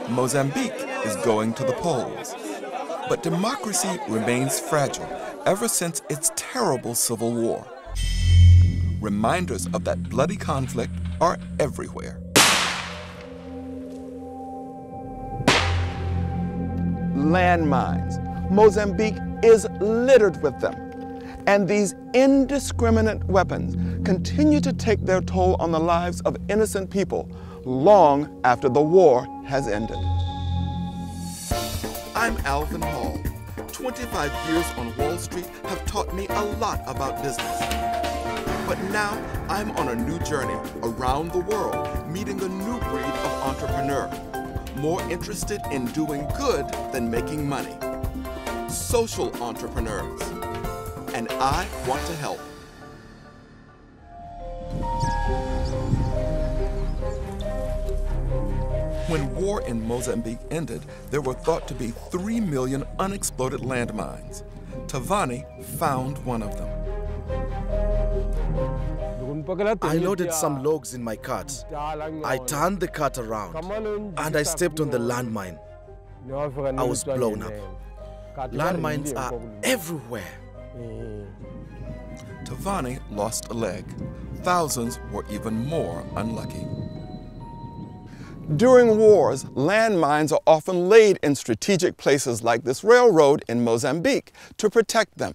Mozambique is going to the polls. But democracy remains fragile ever since its terrible civil war. Reminders of that bloody conflict are everywhere. Landmines. Mozambique is littered with them. And these indiscriminate weapons continue to take their toll on the lives of innocent people long after the war has ended. I'm Alvin Hall. 25 years on Wall Street have taught me a lot about business. But now I'm on a new journey around the world, meeting a new breed of entrepreneur, more interested in doing good than making money. Social entrepreneurs. And I want to help. When war in Mozambique ended, there were thought to be 3 million unexploded landmines. Tavani found one of them. I loaded some logs in my cart. I turned the cart around and I stepped on the landmine. I was blown up. Landmines are everywhere. Tavani lost a leg. Thousands were even more unlucky. During wars, landmines are often laid in strategic places like this railroad in Mozambique to protect them.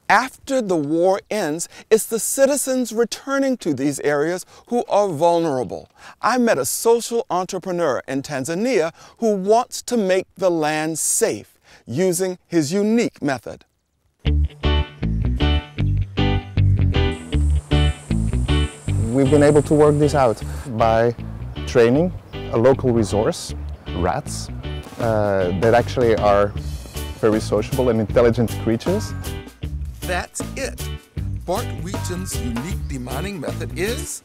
After the war ends, it's the citizens returning to these areas who are vulnerable. I met a social entrepreneur in Tanzania who wants to make the land safe using his unique method. We've been able to work this out by training a local resource, rats, that actually are very sociable and intelligent creatures. That's it. Bart Weechen's unique demining method is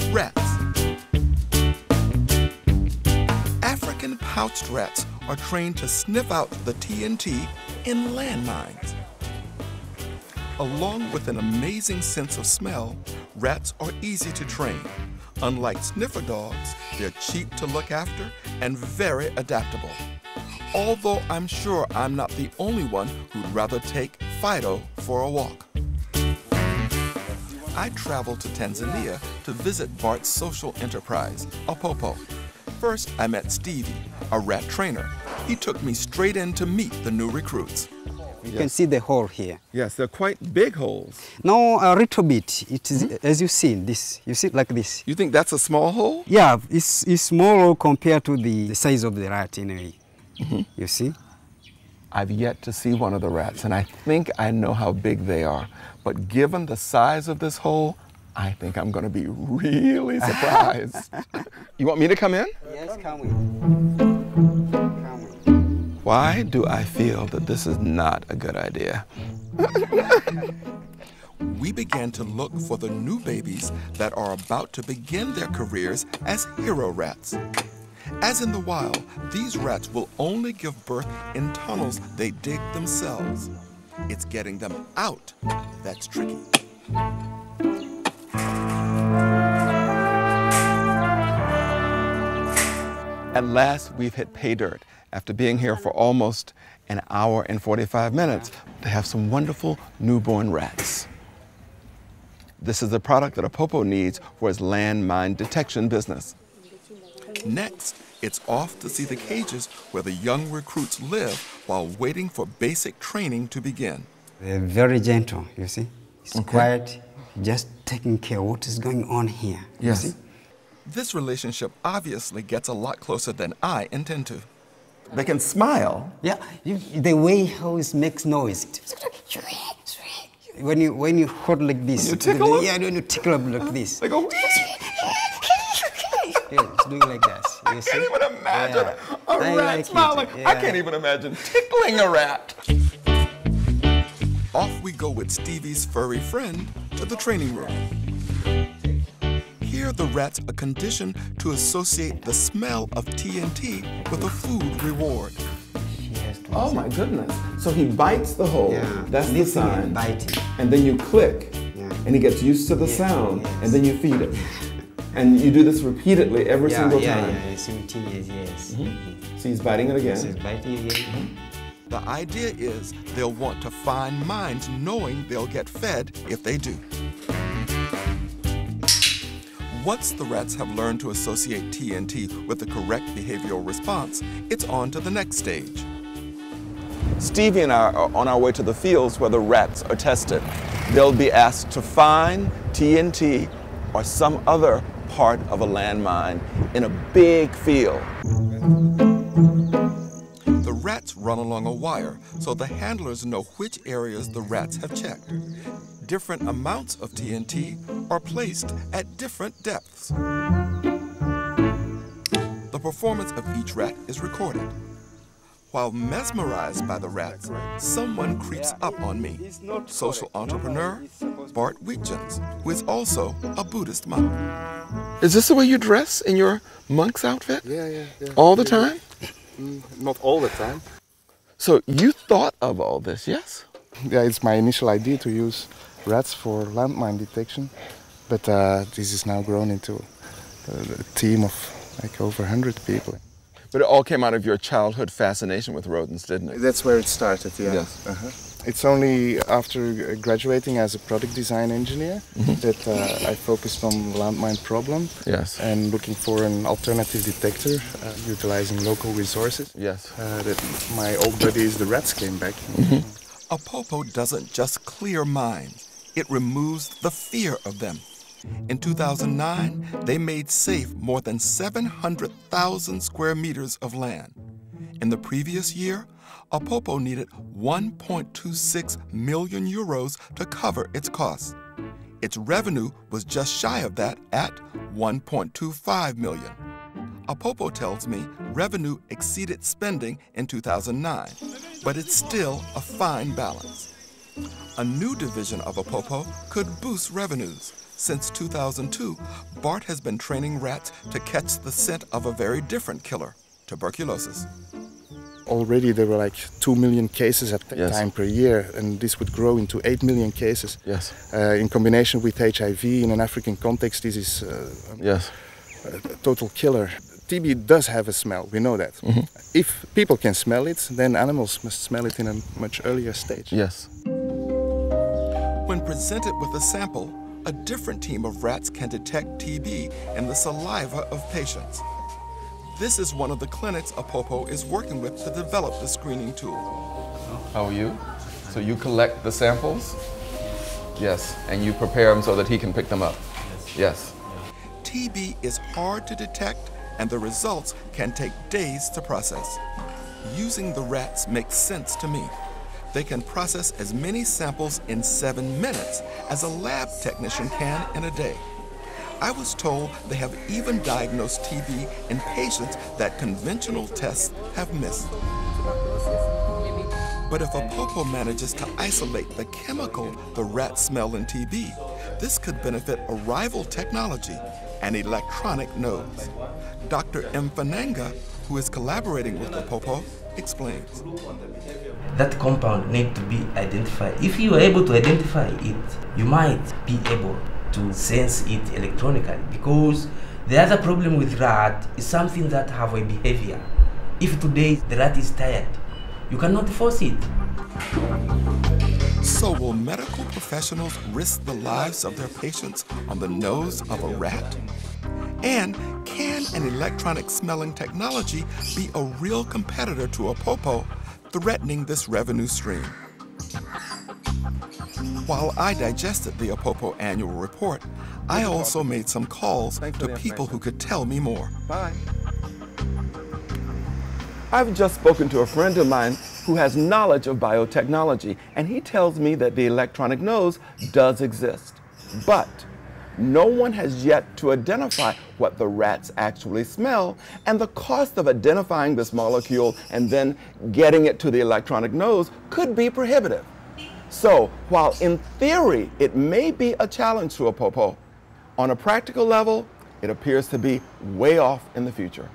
rats. African pouched rats are trained to sniff out the TNT in landmines. Along with an amazing sense of smell, rats are easy to train. Unlike sniffer dogs, they're cheap to look after and very adaptable. Although I'm sure I'm not the only one who'd rather take Fido for a walk. I traveled to Tanzania to visit Bart's social enterprise, Apopo. First, I met Stevie, a rat trainer. He took me straight in to meet the new recruits. You can see the hole here. Yes, they're quite big holes. No, a little bit. It is, as you see this. You see it like this. You think that's a small hole? Yeah, it's small compared to the size of the rat anyway. You see? I've yet to see one of the rats, and I think I know how big they are. But given the size of this hole, I think I'm going to be really surprised. You want me to come in? Yes, come in. Why do I feel that this is not a good idea? We began to look for the new babies that are about to begin their careers as hero rats. As in the wild, these rats will only give birth in tunnels they dig themselves. It's getting them out that's tricky. At last, we've hit pay dirt. After being here for almost an hour and 45 minutes, they have some wonderful newborn rats. This is the product that Apopo needs for his landmine detection business. Next, it's off to see the cages where the young recruits live while waiting for basic training to begin. They're very gentle, you see? It's quiet, just taking care of what is going on here. Yes. You see? This relationship obviously gets a lot closer than I intend to. They can smile. Yeah, the way how it makes noise. When you hold like this. When you tickle them? Yeah, when you tickle them like this. They go. Yeah, it's doing like that. I can't even imagine a rat smiling. Yeah. I can't even imagine tickling a rat. Off we go with Stevie's furry friend to the training room. Here the rats are conditioned to associate the smell of TNT with a food reward. Oh my goodness. So he bites the hole. Yeah. That's the sign. Biting. And then you click. Yeah. And he gets used to the sound. Yes. And then you feed it. And you do this repeatedly every single time? Yeah, simultaneous, yes. So he's biting it again. So he's biting again. The idea is they'll want to find mines knowing they'll get fed if they do. Once the rats have learned to associate TNT with the correct behavioral response, it's on to the next stage. Stevie and I are on our way to the fields where the rats are tested. They'll be asked to find TNT or some other part of a landmine in a big field. The rats run along a wire so the handlers know which areas the rats have checked. Different amounts of TNT are placed at different depths. The performance of each rat is recorded. While mesmerized by the rats, someone creeps up on me. Social entrepreneur Bart Weetjens, who is also a Buddhist monk. Is this the way you dress in your monk's outfit? Yeah. All the time? Not all the time. So you thought of all this, yes? Yeah, it's my initial idea to use rats for landmine detection, but this is now grown into a team of like over 100 people. But it all came out of your childhood fascination with rodents, didn't it? That's where it started, yeah. Yes. It's only after graduating as a product design engineer that I focused on landmine problem and looking for an alternative detector, utilizing local resources. Yes. That my old buddies, the rats, came back. Apopo doesn't just clear mines, it removes the fear of them. In 2009, they made safe more than 700,000 square meters of land. In the previous year, Apopo needed 1.26 million euros to cover its costs. Its revenue was just shy of that at 1.25 million. Apopo tells me revenue exceeded spending in 2009, but it's still a fine balance. A new division of Apopo could boost revenues. Since 2002, Bart has been training rats to catch the scent of a very different killer, tuberculosis. Already there were like 2 million cases at the time per year, and this would grow into 8 million cases. Yes. In combination with HIV in an African context, this is a total killer. TB does have a smell, we know that. If people can smell it, then animals must smell it in a much earlier stage. Yes. When presented with a sample, a different team of rats can detect TB in the saliva of patients. This is one of the clinics Apopo is working with to develop the screening tool. How are you? So you collect the samples? Yes. And you prepare them so that he can pick them up? Yes. TB is hard to detect, and the results can take days to process. Using the rats makes sense to me. They can process as many samples in 7 minutes as a lab technician can in a day. I was told they have even diagnosed TB in patients that conventional tests have missed. But if Apopo manages to isolate the chemical the rats smell in TB, this could benefit a rival technology, an electronic nose. Dr. Mfananga, who is collaborating with Apopo, explains. That compound needs to be identified. If you are able to identify it, you might be able to sense it electronically, because the other problem with rat is something that have a behavior. If today the rat is tired, you cannot force it. So will medical professionals risk the lives of their patients on the nose of a rat? And can an electronic smelling technology be a real competitor to Apopo, threatening this revenue stream? While I digested the Apopo annual report, I also made some calls to people who could tell me more. Bye. I've just spoken to a friend of mine who has knowledge of biotechnology, and he tells me that the electronic nose does exist. But no one has yet to identify what the rats actually smell, and the cost of identifying this molecule and then getting it to the electronic nose could be prohibitive. So, while in theory it may be a challenge to Apopo, on a practical level, it appears to be way off in the future.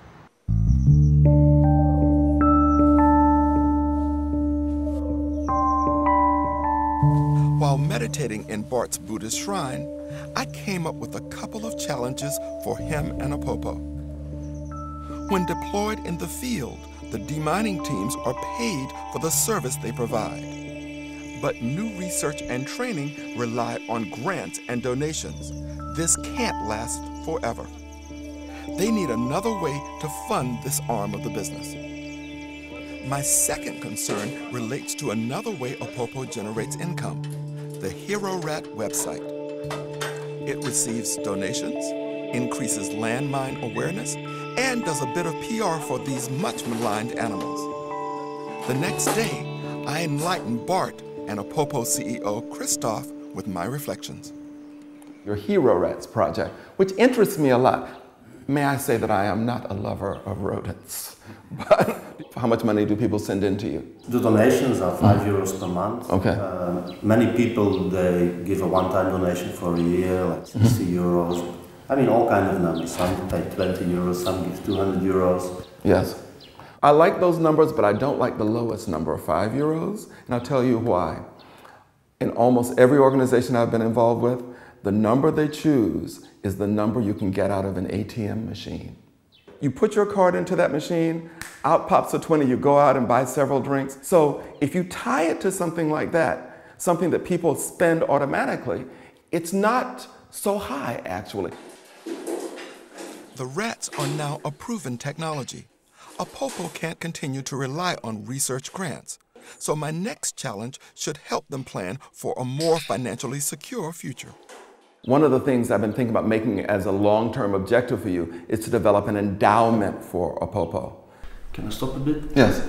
While While meditating in Bart's Buddhist shrine, I came up with a couple of challenges for him and Apopo. When deployed in the field, the demining teams are paid for the service they provide. But new research and training rely on grants and donations. This can't last forever. They need another way to fund this arm of the business. My second concern relates to another way Apopo generates income, the Hero Rat website. It receives donations, increases landmine awareness, and does a bit of PR for these much maligned animals. The next day, I enlighten Bart and Apopo CEO Christoph with my reflections. Your Hero Rats project, which interests me a lot. May I say that I am not a lover of rodents, but how much money do people send in to you? The donations are €5 per month. Okay. Many people, they give a one-time donation for a year, like €60. I mean, all kinds of numbers. Some pay €20, some give €200. Yes. I like those numbers, but I don't like the lowest number, €5, and I'll tell you why. In almost every organization I've been involved with, the number they choose is the number you can get out of an ATM machine. You put your card into that machine, out pops a 20, you go out and buy several drinks. So if you tie it to something like that, something that people spend automatically, it's not so high, actually. The rats are now a proven technology. Apopo can't continue to rely on research grants. So my next challenge should help them plan for a more financially secure future. One of the things I've been thinking about making as a long-term objective for you is to develop an endowment for Apopo. Can I stop a bit? Yes.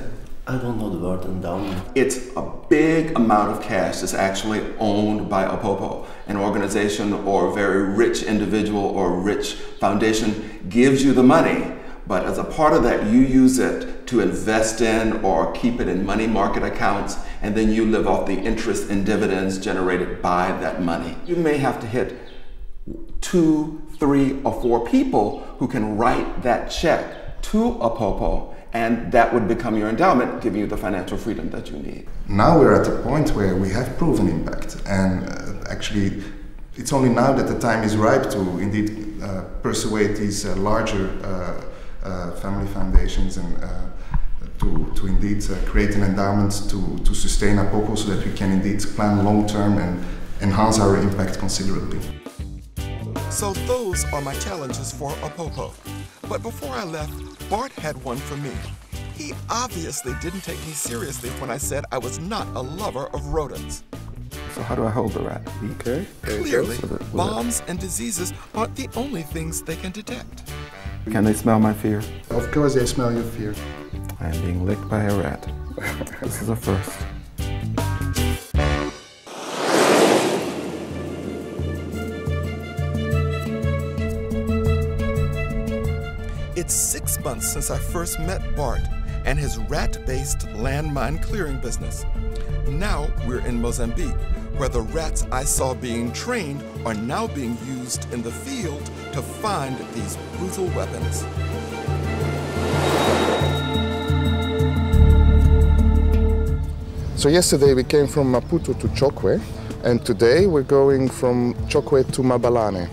I don't know the word endowment. It's a big amount of cash that's actually owned by Apopo. An organization or a very rich individual or rich foundation gives you the money, but as a part of that, you use it to invest in or keep it in money market accounts, and then you live off the interest and dividends generated by that money. You may have to hit 2, 3, or 4 people who can write that check to Apopo, and that would become your endowment, giving you the financial freedom that you need. Now we're at a point where we have proven impact, and actually it's only now that the time is ripe to indeed persuade these larger family foundations and to indeed create an endowment to sustain Apopo so that we can indeed plan long term and enhance our impact considerably. So those are my challenges for Apopo. But before I left, Bart had one for me. He obviously didn't take me seriously when I said I was not a lover of rodents. So how do I hold the rat? Okay. Clearly, bombs and diseases aren't the only things they can detect. Can they smell my fear? Of course they smell your fear. I am being licked by a rat. This is a first. It's 6 months since I first met Bart and his rat-based landmine clearing business. Now we're in Mozambique, where the rats I saw being trained are now being used in the field to find these brutal weapons. So yesterday we came from Maputo to Chokwe, and today we're going from Chokwe to Mabalane,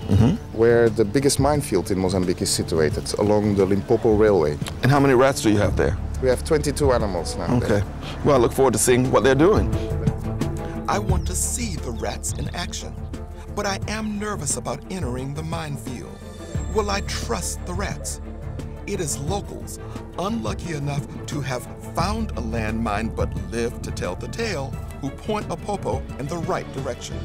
where the biggest minefield in Mozambique is situated, along the Limpopo Railway. And how many rats do you have there? We have 22 animals now. Okay. There. Well, I look forward to seeing what they're doing. I want to see the rats in action, but I am nervous about entering the minefield. Will I trust the rats? It is locals, unlucky enough to have found a landmine but live to tell the tale, who point Apopo in the right direction.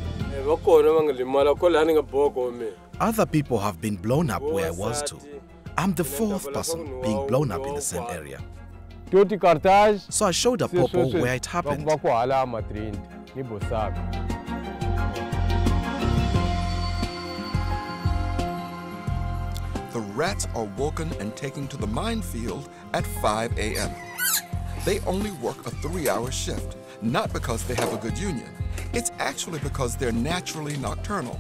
Other people have been blown up where I was too. I'm the 4th person being blown up in the same area. So I showed Apopo where it happened. The rats are woken and taken to the minefield at 5 a.m. They only work a 3-hour shift, not because they have a good union. It's actually because they're naturally nocturnal.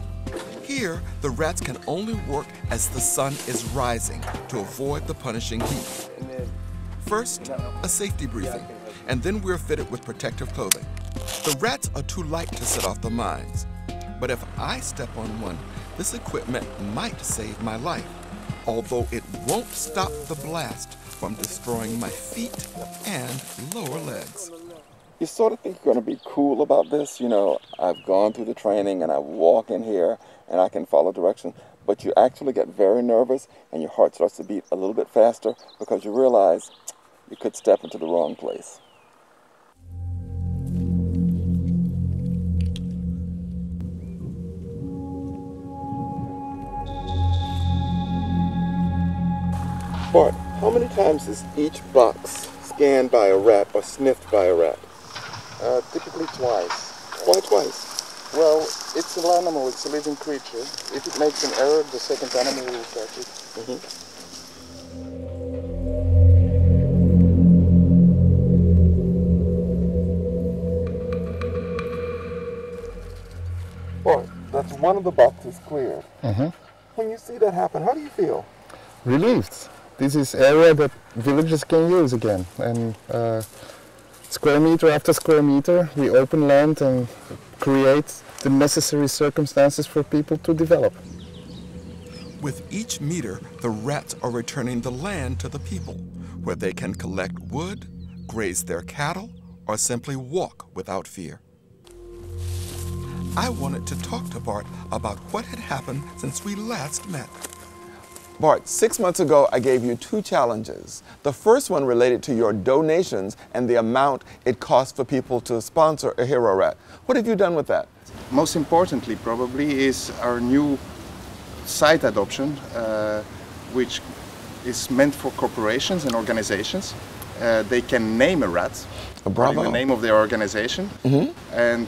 Here, the rats can only work as the sun is rising to avoid the punishing heat. First, a safety briefing, and then we're fitted with protective clothing. The rats are too light to set off the mines. But if I step on one, this equipment might save my life, although it won't stop the blast from destroying my feet and lower legs. You sort of think you're going to be cool about this. You know, I've gone through the training and I walk in here and I can follow directions, but you actually get very nervous and your heart starts to beat a little bit faster because you realize you could step into the wrong place. Bart, how many times is each box scanned by a rat or sniffed by a rat? Typically twice. Why twice? Well, it's an animal, it's a living creature. If it makes an error, the second animal will catch it. Bart, that's one of the boxes cleared. When you see that happen, how do you feel? Relieved. This is area that villagers can use again. And square meter after square meter, we open land and create the necessary circumstances for people to develop. With each meter, the rats are returning the land to the people, where they can collect wood, graze their cattle, or simply walk without fear. I wanted to talk to Bart about what had happened since we last met. Bart, 6 months ago, I gave you 2 challenges. The first one related to your donations and the amount it costs for people to sponsor a hero rat. What have you done with that? Most importantly, probably, is our new site adoption, which is meant for corporations and organizations. They can name a rat, Bravo. The name of their organization, and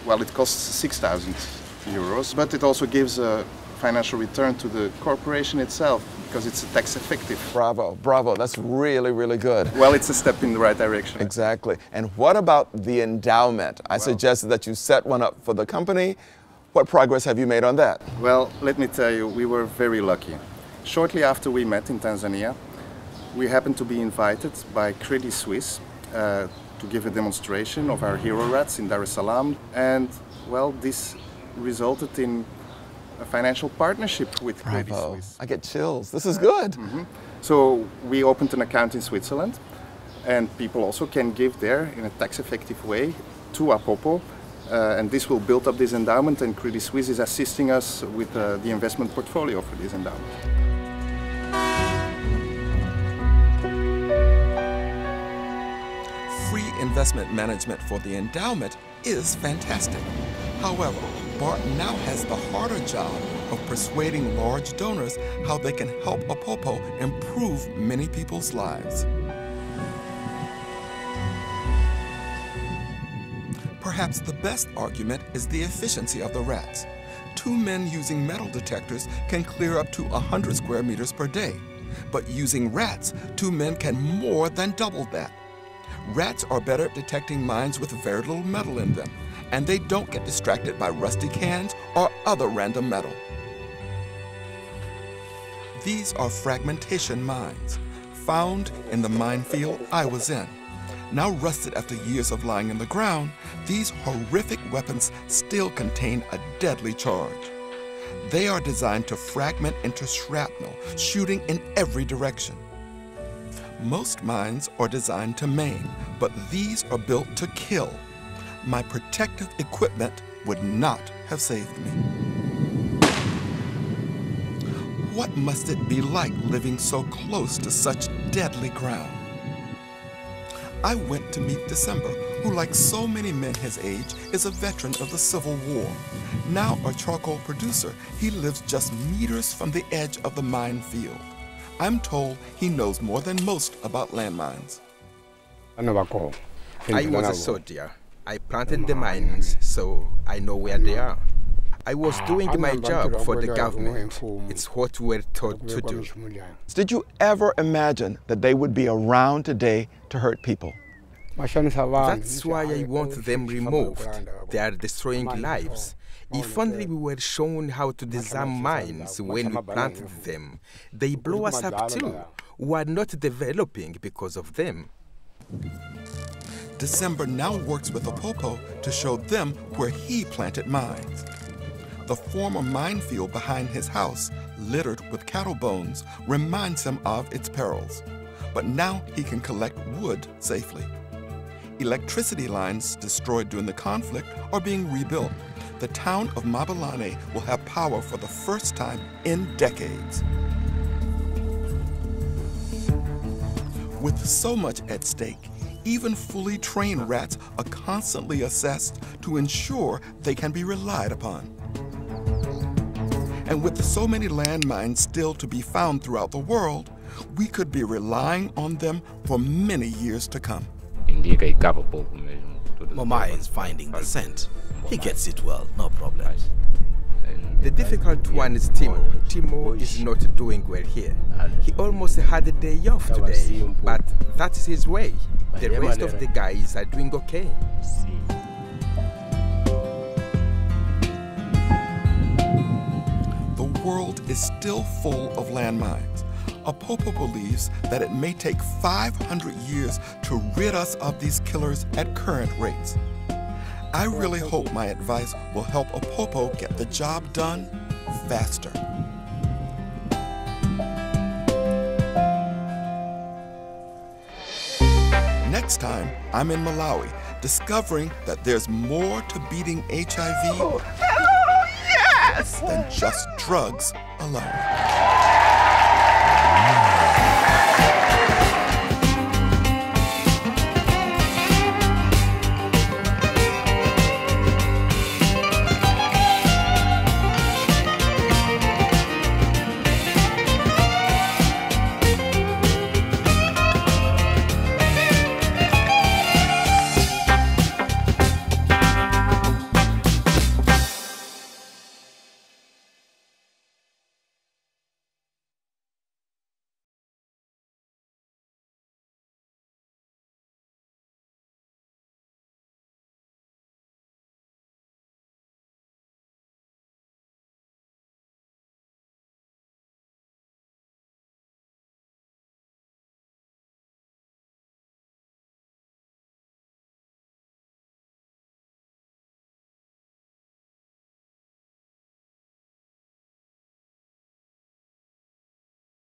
well, it costs 6,000 euros, but it also gives a financial return to the corporation itself because it's a tax effective. Bravo, bravo, that's really, really good. Well, it's a step in the right direction. Exactly. And what about the endowment? I suggested that you set one up for the company. What progress have you made on that? Well, let me tell you, we were very lucky. Shortly after we met in Tanzania, we happened to be invited by Credit Suisse to give a demonstration of our hero rats in Dar es Salaam. And, well, this resulted in a financial partnership with Credit Suisse. I get chills. This is good. So we opened an account in Switzerland, and people also can give there in a tax-effective way to Apopo, and this will build up this endowment, and Credit Suisse is assisting us with the investment portfolio for this endowment. Free investment management for the endowment is fantastic. However, Bart now has the harder job of persuading large donors how they can help Apopo improve many people's lives. Perhaps the best argument is the efficiency of the rats. 2 men using metal detectors can clear up to 100 square meters per day, but using rats, 2 men can more than double that. Rats are better at detecting mines with very little metal in them, and they don't get distracted by rusty cans or other random metal. These are fragmentation mines, found in the minefield I was in. Now rusted after years of lying in the ground, these horrific weapons still contain a deadly charge. They are designed to fragment into shrapnel, shooting in every direction. Most mines are designed to maim, but these are built to kill. My protective equipment would not have saved me. What must it be like living so close to such deadly ground? I went to meet December, who, like so many men his age, is a veteran of the Civil War. Now a charcoal producer, he lives just meters from the edge of the minefield. I'm told he knows more than most about landmines. I was a soldier. I planted the mines, so I know where they are. I was doing my job for the government. It's what we're taught to do. Did you ever imagine that they would be around today to hurt people? That's why I want them removed. They are destroying lives. If only we were shown how to disarm mines when we planted them. They blow us up too. We are not developing because of them. December now works with Apopo to show them where he planted mines. The former minefield behind his house, littered with cattle bones, reminds him of its perils. But now he can collect wood safely. Electricity lines destroyed during the conflict are being rebuilt. The town of Mabalane will have power for the first time in decades. With so much at stake, even fully trained rats are constantly assessed to ensure they can be relied upon. And with so many landmines still to be found throughout the world, we could be relying on them for many years to come. Mama is finding the scent. He gets it well, no problem. The difficult one is Timo. Timo is not doing well here. He almost had a day off today, but that's his way. The rest of the guys are doing okay. The world is still full of landmines. Apopo believes that it may take 500 years to rid us of these killers at current rates. I really hope my advice will help Apopo get the job done faster. Next time, I'm in Malawi, discovering that there's more to beating HIV than just drugs alone.